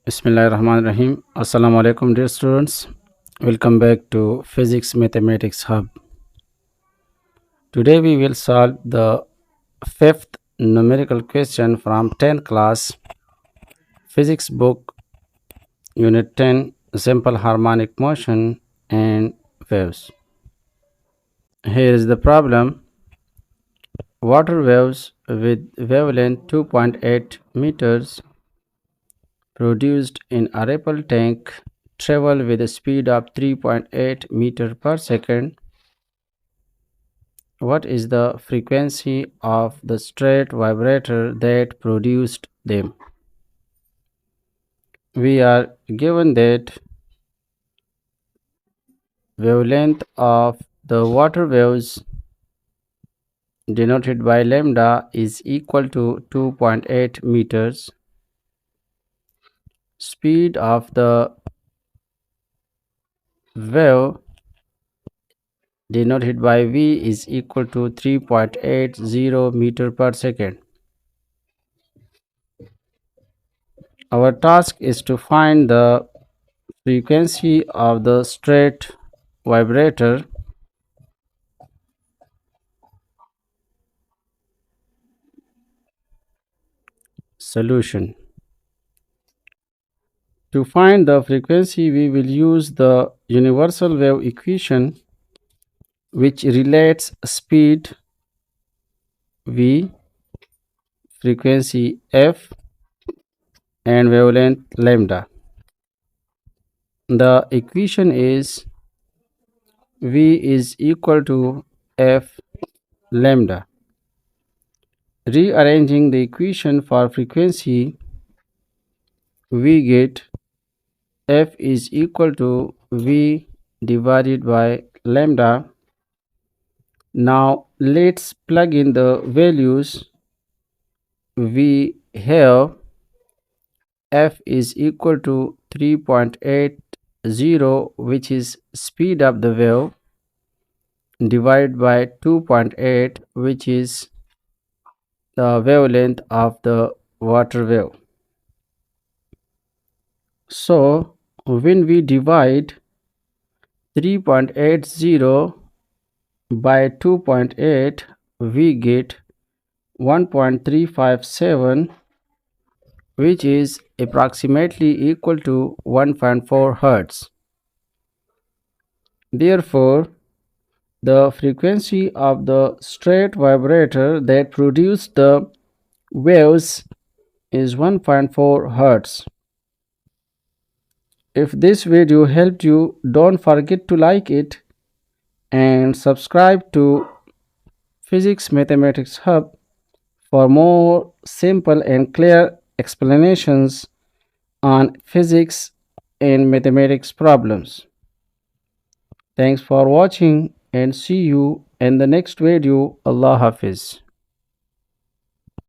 Bismillahirrahmanirrahim. Assalamu alaikum, dear students. Welcome back to Physics Mathematics Hub. Today we will solve the fifth numerical question from 10th class physics book, unit 10, simple harmonic motion and waves. Here is the problem. Water waves with wavelength 2.8 meters produced in a ripple tank travel with a speed of 3.8 meter per second. What is the frequency of the straight vibrator that produced them? We are given that wavelength of the water waves denoted by lambda is equal to 2.8 meters. Speed of the wave denoted by v is equal to 3.80 meter per second. Our task is to find the frequency of the straight vibrator. Solution. To find the frequency, we will use the universal wave equation, which relates speed v, frequency f, and wavelength lambda. The equation is v is equal to f lambda. Rearranging the equation for frequency, we get f is equal to v divided by lambda. Now let's plug in the values. We have f is equal to 3.80, which is speed of the wave, divided by 2.8, which is the wavelength of the water wave. So when we divide 3.80 by 2.8, we get 1.357, which is approximately equal to 1.4 Hertz. Therefore, the frequency of the straight vibrator that produced the waves is 1.4 Hertz. If this video helped you, don't forget to like it and subscribe to Physics Mathematics Hub for more simple and clear explanations on physics and mathematics problems. Thanks for watching and see you in the next video. Allah Hafiz.